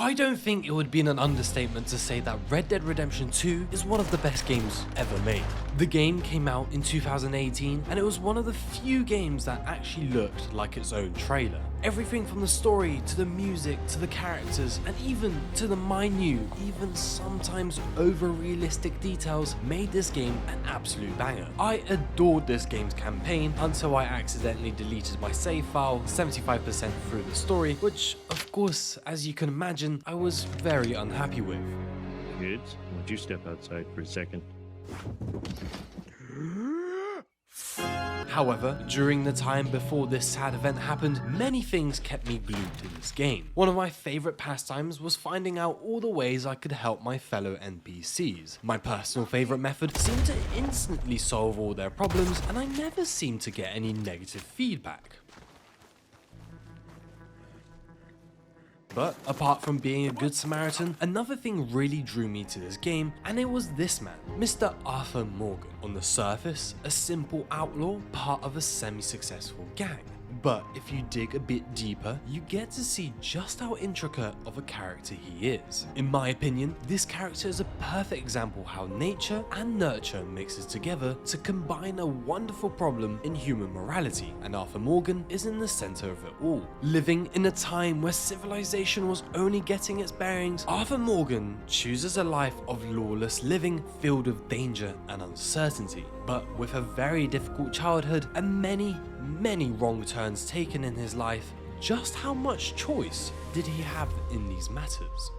I don't think it would be an understatement to say that Red Dead Redemption 2 is one of the best games ever made. The game came out in 2018 and it was one of the few games that actually looked like its own trailer. Everything from the story to the music to the characters and even to the minute, even sometimes over-realistic details made this game an absolute banger. I adored this game's campaign until I accidentally deleted my save file 75% through the story, which of course, as you can imagine, I was very unhappy with. Kids, won't you step outside for a second? However, during the time before this sad event happened, many things kept me glued to this game. One of my favourite pastimes was finding out all the ways I could help my fellow NPCs. My personal favourite method seemed to instantly solve all their problems, and I never seemed to get any negative feedback. But apart from being a good Samaritan, another thing really drew me to this game, and it was this man, Mr. Arthur Morgan. On the surface, a simple outlaw, part of a semi-successful gang. But if you dig a bit deeper, you get to see just how intricate of a character he is. In my opinion, this character is a perfect example how nature and nurture mixes together to combine a wonderful problem in human morality, and Arthur Morgan is in the center of it all. Living in a time where civilization was only getting its bearings, Arthur Morgan chooses a life of lawless living filled with danger and uncertainty. But with a very difficult childhood and many wrong turns taken in his life, just how much choice did he have in these matters?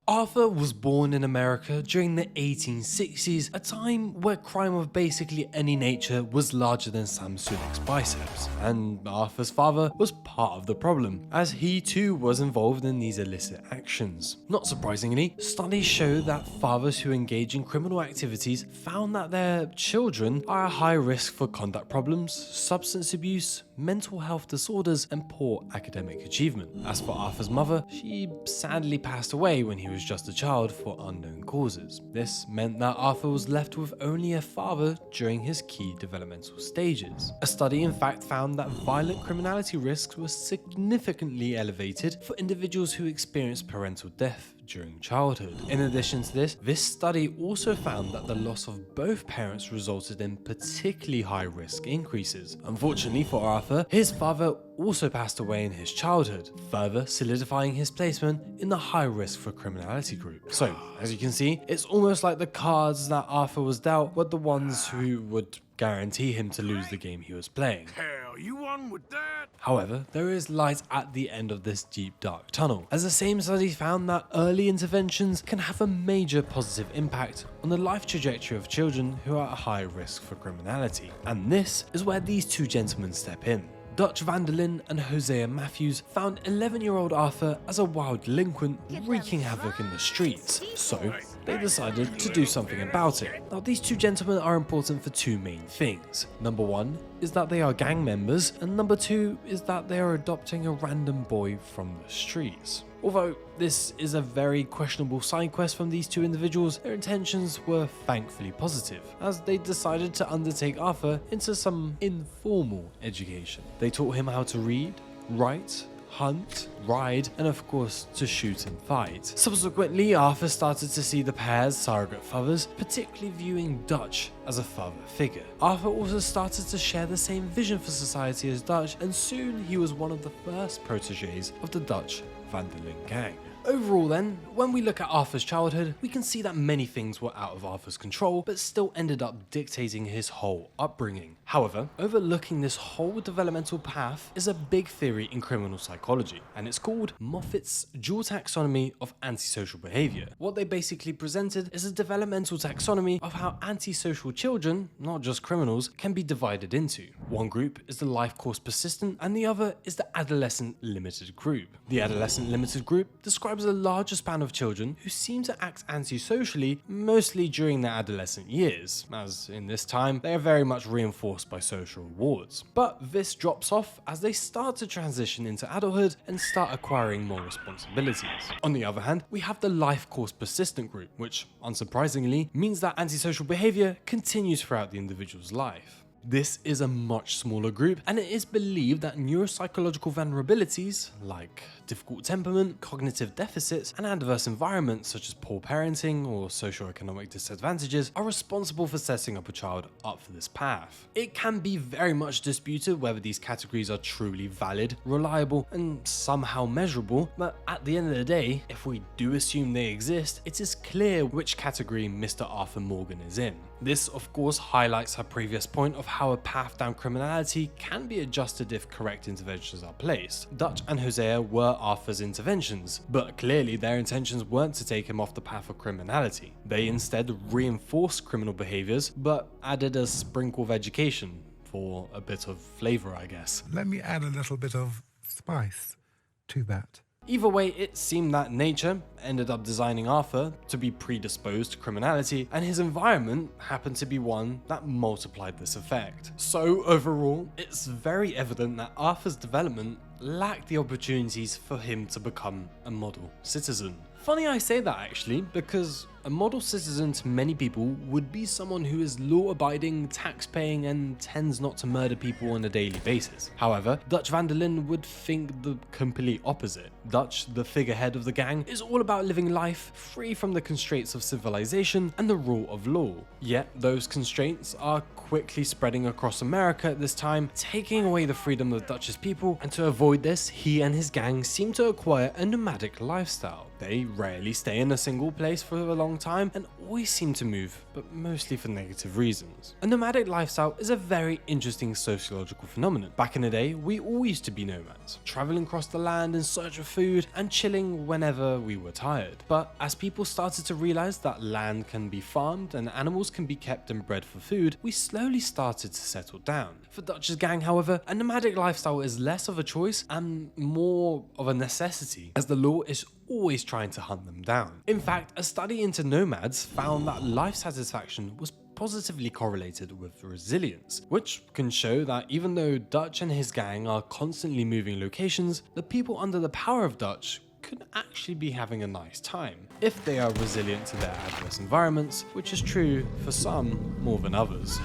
Arthur was born in America during the 1860s, a time where crime of basically any nature was larger than Sam Sulek's biceps, and Arthur's father was part of the problem, as he too was involved in these illicit actions. Not surprisingly, studies show that fathers who engage in criminal activities found that their children are at high risk for conduct problems, substance abuse, mental health disorders, and poor academic achievement. As for Arthur's mother, she sadly passed away when he was just a child for unknown causes. This meant that Arthur was left with only a father during his key developmental stages. A study in fact found that violent criminality risks were significantly elevated for individuals who experienced parental death during childhood. In addition to this study also found that the loss of both parents resulted in particularly high risk increases. Unfortunately for Arthur, his father also passed away in his childhood, further solidifying his placement in the high risk for criminality group. So, as you can see, it's almost like the cards that Arthur was dealt were the ones who would guarantee him to lose the game he was playing. Hell, you won with that? However, there is light at the end of this deep dark tunnel, as the same study found that early interventions can have a major positive impact on the life trajectory of children who are at high risk for criminality. And this is where these two gentlemen step in. Dutch Vanderlyn and Hosea Matthews found 11-year-old Arthur as a wild delinquent wreaking havoc in the streets, so they decided to do something about it. Now, these two gentlemen are important for two main things. Number one is that they are gang members, and number two is that they are adopting a random boy from the streets. Although this is a very questionable side quest from these two individuals, their intentions were thankfully positive, as they decided to undertake Arthur into some informal education. They taught him how to read, write, hunt, ride, and of course to shoot and fight. Subsequently, Arthur started to see the pair's surrogate fathers, particularly viewing Dutch as a father figure. Arthur also started to share the same vision for society as Dutch, and soon he was one of the first proteges of the Dutch Vanderlyn gang. Overall then, when we look at Arthur's childhood, we can see that many things were out of Arthur's control, but still ended up dictating his whole upbringing. However, overlooking this whole developmental path is a big theory in criminal psychology, and it's called Moffitt's dual taxonomy of antisocial behavior. What they basically presented is a developmental taxonomy of how antisocial children, not just criminals, can be divided into. One group is the life course persistent, and the other is the adolescent limited group. The adolescent limited group describes a larger span of children who seem to act antisocially mostly during their adolescent years, as in this time they are very much reinforced by social rewards. But this drops off as they start to transition into adulthood and start acquiring more responsibilities. On the other hand, we have the life course persistent group, which unsurprisingly means that antisocial behavior continues throughout the individual's life. This is a much smaller group, and it is believed that neuropsychological vulnerabilities like difficult temperament, cognitive deficits, and adverse environments such as poor parenting or socioeconomic disadvantages are responsible for setting up a child up for this path. It can be very much disputed whether these categories are truly valid, reliable, and somehow measurable, but at the end of the day, if we do assume they exist, it is clear which category Mr. Arthur Morgan is in. This, of course, highlights her previous point of how a path down criminality can be adjusted if correct interventions are placed. Dutch and Hosea were Arthur's interventions, but clearly their intentions weren't to take him off the path of criminality. They instead reinforced criminal behaviors, but added a sprinkle of education for a bit of flavor, I guess. Let me add a little bit of spice to that. Either way, it seemed that nature ended up designing Arthur to be predisposed to criminality, and his environment happened to be one that multiplied this effect. So overall, it's very evident that Arthur's development lacked the opportunities for him to become a model citizen. Funny I say that actually, because a model citizen to many people would be someone who is law-abiding, tax-paying, and tends not to murder people on a daily basis. However, Dutch van der Linde would think the complete opposite. Dutch, the figurehead of the gang, is all about living life free from the constraints of civilization and the rule of law. Yet those constraints are quickly spreading across America at this time, taking away the freedom of Dutch's people, and to avoid this, he and his gang seem to acquire a nomadic lifestyle. They rarely stay in a single place for a long time and always seem to move, but mostly for negative reasons. A nomadic lifestyle is a very interesting sociological phenomenon. Back in the day, we all used to be nomads, traveling across the land in search of food and chilling whenever we were tired. But as people started to realize that land can be farmed and animals can be kept and bred for food, we slowly started to settle down. For Dutch's gang, however, a nomadic lifestyle is less of a choice and more of a necessity, as the law is always trying to hunt them down. In fact, a study into nomads found that life satisfaction was positively correlated with resilience, which can show that even though Dutch and his gang are constantly moving locations, the people under the power of Dutch could actually be having a nice time if they are resilient to their adverse environments, which is true for some more than others.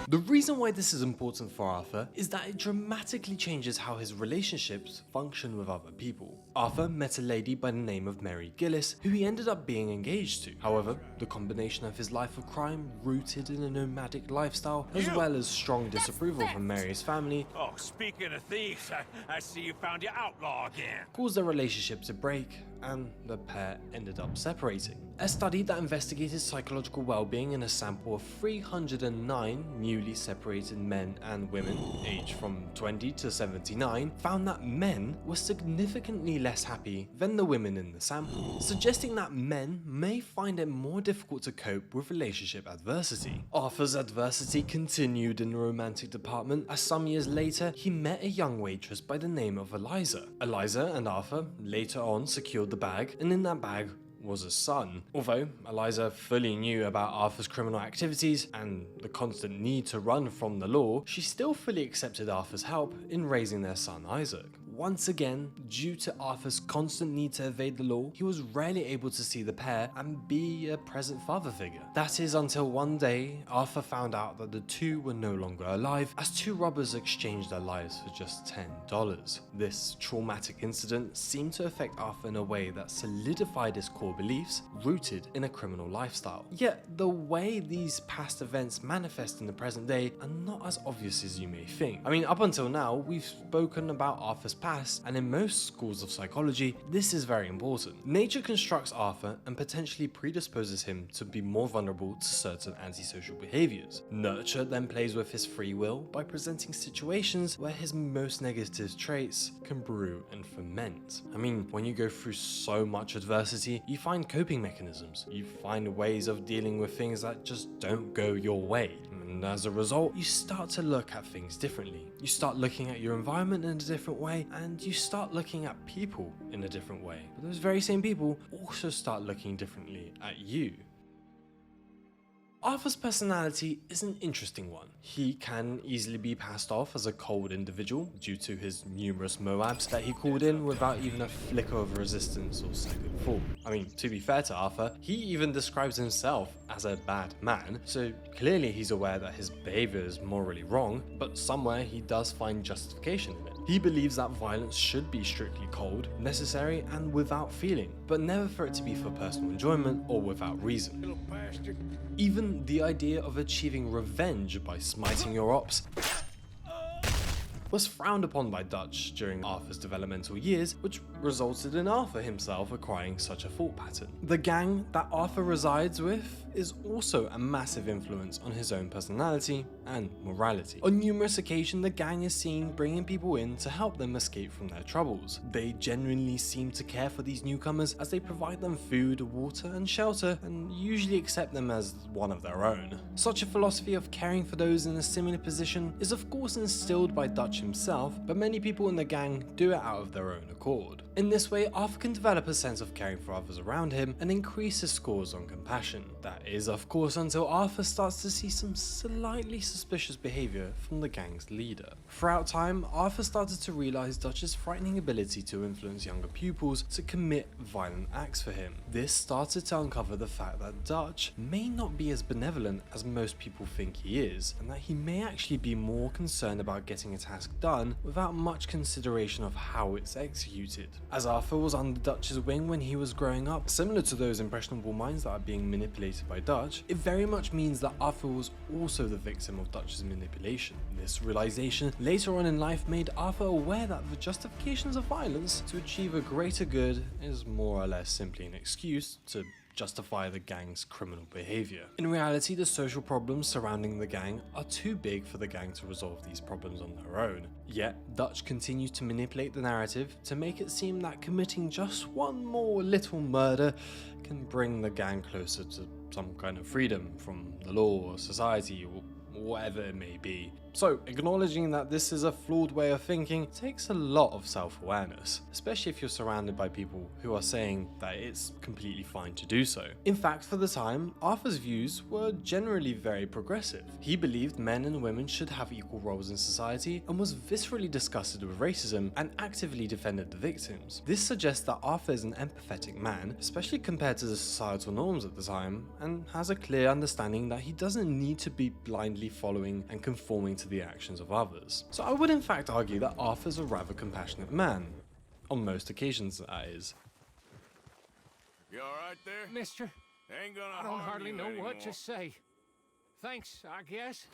The reason why this is important for Arthur is that it dramatically changes how his relationships function with other people. Arthur met a lady by the name of Mary Gillis, who he ended up being engaged to. However, the combination of his life of crime, rooted in a nomadic lifestyle, as well as strong disapproval from Mary's family, Oh, speaking of thieves, I see you found your outlaw again. caused their relationship to break, and the pair ended up separating. A study that investigated psychological well-being in a sample of 309 newly separated men and women aged from 20 to 79 found that men were significantly less happy than the women in the sample, suggesting that men may find it more difficult to cope with relationship adversity. Arthur's adversity continued in the romantic department, as some years later he met a young waitress by the name of Eliza. Eliza and Arthur later on secured the bag, and in that bag was a son. Although Eliza fully knew about Arthur's criminal activities and the constant need to run from the law, she still fully accepted Arthur's help in raising their son Isaac. Once again, due to Arthur's constant need to evade the law, he was rarely able to see the pair and be a present father figure. That is until one day, Arthur found out that the two were no longer alive, as two robbers exchanged their lives for just $10. This traumatic incident seemed to affect Arthur in a way that solidified his core beliefs, rooted in a criminal lifestyle. Yet, the way these past events manifest in the present day are not as obvious as you may think. I mean, up until now, we've spoken about Arthur's past, and in most schools of psychology, this is very important. Nature constructs Arthur and potentially predisposes him to be more vulnerable to certain antisocial behaviors. Nurture then plays with his free will by presenting situations where his most negative traits can brew and ferment. I mean, when you go through so much adversity, you find coping mechanisms. You find ways of dealing with things that just don't go your way. And as a result, you start to look at things differently. You start looking at your environment in a different way, and you start looking at people in a different way. But those very same people also start looking differently at you. Arthur's personality is an interesting one. He can easily be passed off as a cold individual due to his numerous Moabs that he called in without even a flicker of resistance or second thought. I mean, to be fair to Arthur, he even describes himself as a bad man, so clearly he's aware that his behavior is morally wrong, but somewhere he does find justification in it. He believes that violence should be strictly cold, necessary, and without feeling, but never for it to be for personal enjoyment or without reason. Little bastard. Even the idea of achieving revenge by smiting your ops was frowned upon by Dutch during Arthur's developmental years, which resulted in Arthur himself acquiring such a thought pattern. The gang that Arthur resides with is also a massive influence on his own personality and morality. On numerous occasions, the gang is seen bringing people in to help them escape from their troubles. They genuinely seem to care for these newcomers as they provide them food, water, and shelter, and usually accept them as one of their own. Such a philosophy of caring for those in a similar position is of course instilled by Dutch himself, but many people in the gang do it out of their own accord. In this way, Arthur can develop a sense of caring for others around him and increase his scores on compassion. That is, of course, until Arthur starts to see some slightly suspicious behavior from the gang's leader. Throughout time, Arthur started to realize Dutch's frightening ability to influence younger pupils to commit violent acts for him. This started to uncover the fact that Dutch may not be as benevolent as most people think he is, and that he may actually be more concerned about getting a task done without much consideration of how it's executed. As Arthur was under Dutch's wing when he was growing up, similar to those impressionable minds that are being manipulated by Dutch, it very much means that Arthur was also the victim of Dutch's manipulation. This realization later on in life made Arthur aware that the justifications of violence to achieve a greater good is more or less simply an excuse to justify the gang's criminal behavior. In reality, the social problems surrounding the gang are too big for the gang to resolve these problems on their own. Yet, Dutch continues to manipulate the narrative to make it seem that committing just one more little murder can bring the gang closer to some kind of freedom from the law or society or whatever it may be. So, acknowledging that this is a flawed way of thinking takes a lot of self-awareness, especially if you're surrounded by people who are saying that it's completely fine to do so. In fact, for the time, Arthur's views were generally very progressive. He believed men and women should have equal roles in society and was viscerally disgusted with racism and actively defended the victims. This suggests that Arthur is an empathetic man, especially compared to the societal norms at the time, and has a clear understanding that he doesn't need to be blindly following and conforming to the actions of others. So I would in fact argue that Arthur's a rather compassionate man. On most occasions, that is. You alright there? Mister, Ain't gonna I don't harm hardly you know what anymore. to say. Thanks, I guess.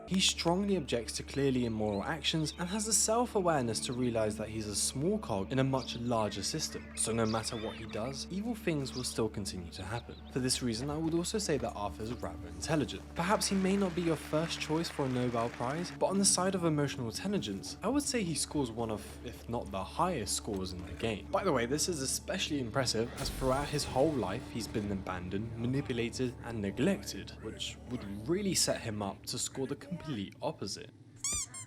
He strongly objects to clearly immoral actions and has the self-awareness to realize that he's a small cog in a much larger system. So no matter what he does, evil things will still continue to happen. For this reason, I would also say that Arthur is rather intelligent. Perhaps he may not be your first choice for a Nobel Prize, but on the side of emotional intelligence, I would say he scores one of, if not the highest scores in the game. By the way, this is especially impressive as throughout his whole life, he's been abandoned, manipulated, and neglected, which would really set him up to score the complete opposite.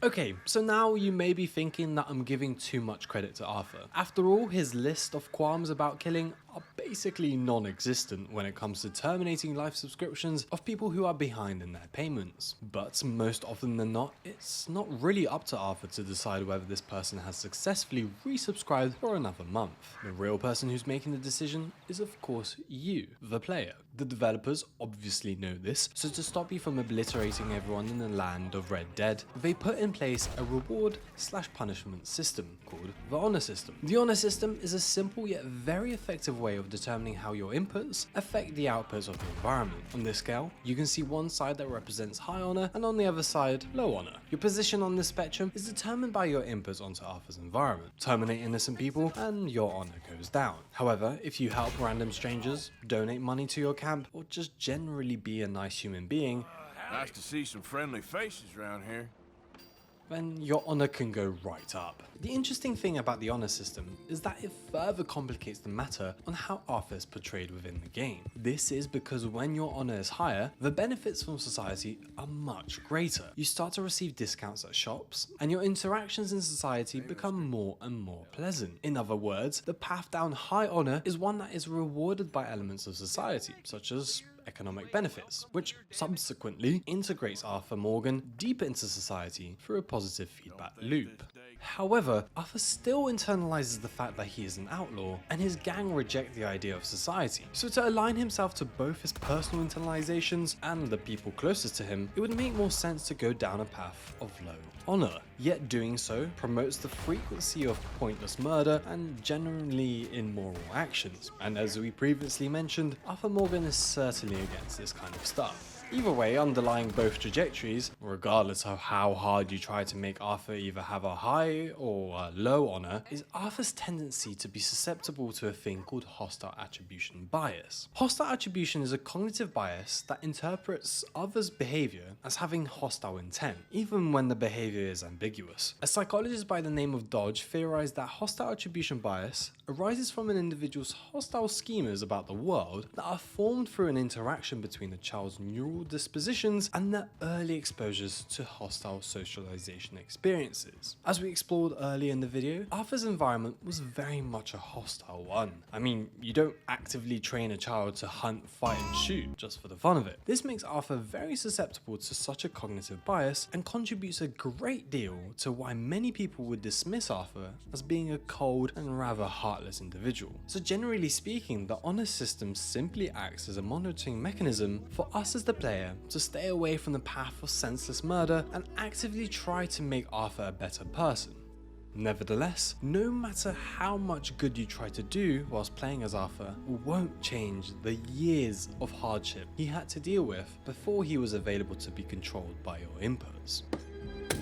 Okay, so now you may be thinking that I'm giving too much credit to Arthur. After all, his list of qualms about killing are basically non-existent when it comes to terminating life subscriptions of people who are behind in their payments. But most often than not, it's not really up to Arthur to decide whether this person has successfully resubscribed for another month. The real person who's making the decision is of course you, the player. The developers obviously know this, so to stop you from obliterating everyone in the land of Red Dead, they put in place a reward/punishment system called the honor system. The honor system is a simple yet very effective way of determining how your inputs affect the outputs of the environment. On this scale, you can see one side that represents high honor and on the other side, low honor. Your position on this spectrum is determined by your inputs onto Arthur's environment. Terminate innocent people and your honor goes down. However, if you help random strangers, donate money to your camp, or just generally be a nice human being, Nice to see some friendly faces around here. then your honor can go right up. The interesting thing about the honor system is that it further complicates the matter on how Arthur is portrayed within the game. This is because when your honor is higher, the benefits from society are much greater. You start to receive discounts at shops, and your interactions in society become more and more pleasant. In other words, the path down high honor is one that is rewarded by elements of society, such as economic benefits, which subsequently integrates Arthur Morgan deeper into society through a positive feedback loop. However, Arthur still internalizes the fact that he is an outlaw, and his gang reject the idea of society. So to align himself to both his personal internalizations and the people closest to him, it would make more sense to go down a path of low honor. Yet doing so promotes the frequency of pointless murder and generally immoral actions. And as we previously mentioned, Arthur Morgan is certainly against this kind of stuff. Either way, underlying both trajectories, regardless of how hard you try to make Arthur either have a high or a low honor, is Arthur's tendency to be susceptible to a thing called hostile attribution bias. Hostile attribution is a cognitive bias that interprets others' behavior as having hostile intent, even when the behavior is ambiguous. A psychologist by the name of Dodge theorized that hostile attribution bias arises from an individual's hostile schemas about the world that are formed through an interaction between a child's neural dispositions and their early exposures to hostile socialization experiences. As we explored earlier in the video, Arthur's environment was very much a hostile one. I mean, you don't actively train a child to hunt, fight and shoot just for the fun of it. This makes Arthur very susceptible to such a cognitive bias and contributes a great deal to why many people would dismiss Arthur as being a cold and rather heartless individual. So generally speaking, the honor system simply acts as a monitoring mechanism for us as the player to stay away from the path of senseless murder and actively try to make Arthur a better person. Nevertheless, no matter how much good you try to do whilst playing as Arthur, won't change the years of hardship he had to deal with before he was available to be controlled by your inputs.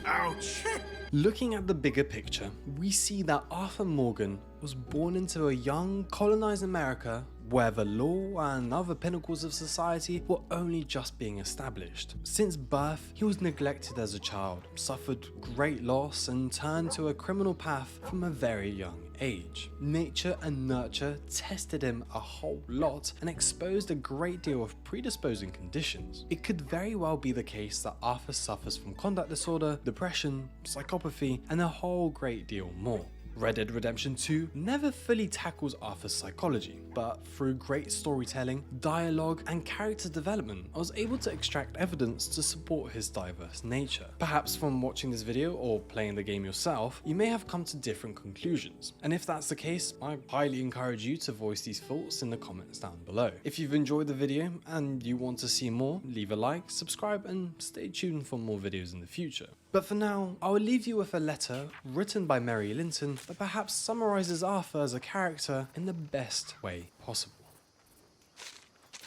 Ouch! Looking at the bigger picture, we see that Arthur Morgan was born into a young, colonized America where the law and other pinnacles of society were only just being established. Since birth, he was neglected as a child, suffered great loss, and turned to a criminal path from a very young age. Nature and nurture tested him a whole lot and exposed a great deal of predisposing conditions. It could very well be the case that Arthur suffers from conduct disorder, depression, psychopathy, and a whole great deal more. Red Dead Redemption 2 never fully tackles Arthur's psychology, but through great storytelling, dialogue, and character development, I was able to extract evidence to support his diverse nature. Perhaps from watching this video or playing the game yourself, you may have come to different conclusions. And if that's the case, I highly encourage you to voice these thoughts in the comments down below. If you've enjoyed the video and you want to see more, leave a like, subscribe, and stay tuned for more videos in the future. But for now, I will leave you with a letter written by Mary Linton that perhaps summarizes Arthur as a character in the best way possible.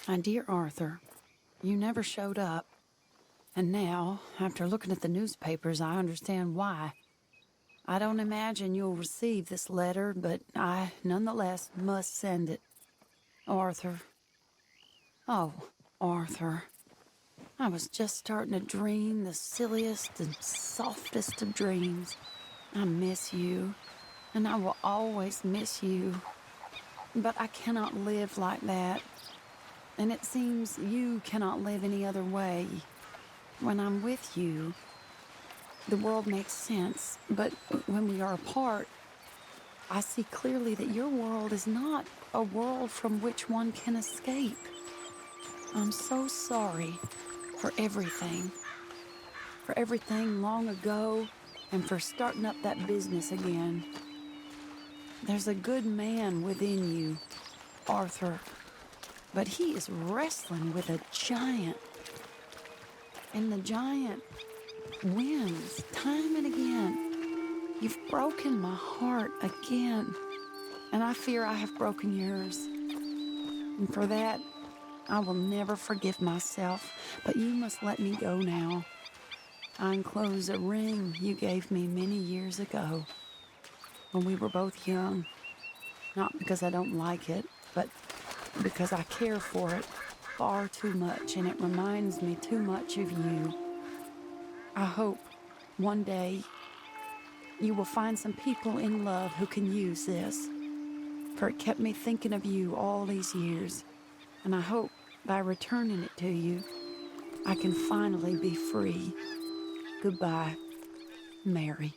My dear Arthur, you never showed up. And now, after looking at the newspapers, I understand why. I don't imagine you'll receive this letter, but I nonetheless must send it. Arthur. Oh, Arthur. I was just starting to dream the silliest and softest of dreams. I miss you, and I will always miss you. But I cannot live like that, and it seems you cannot live any other way. When I'm with you, the world makes sense, but when we are apart, I see clearly that your world is not a world from which one can escape. I'm so sorry. For everything long ago, and for starting up that business again. There's a good man within you, Arthur, but he is wrestling with a giant. And the giant wins time and again. You've broken my heart again, and I fear I have broken yours. And for that, I will never forgive myself, but you must let me go now. I enclose a ring you gave me many years ago, when we were both young. Not because I don't like it, but because I care for it far too much, and it reminds me too much of you. I hope One day, you will find some people in love who can use this. For it kept me thinking of you all these years, and I hope by returning it to you, I can finally be free. Goodbye, Mary.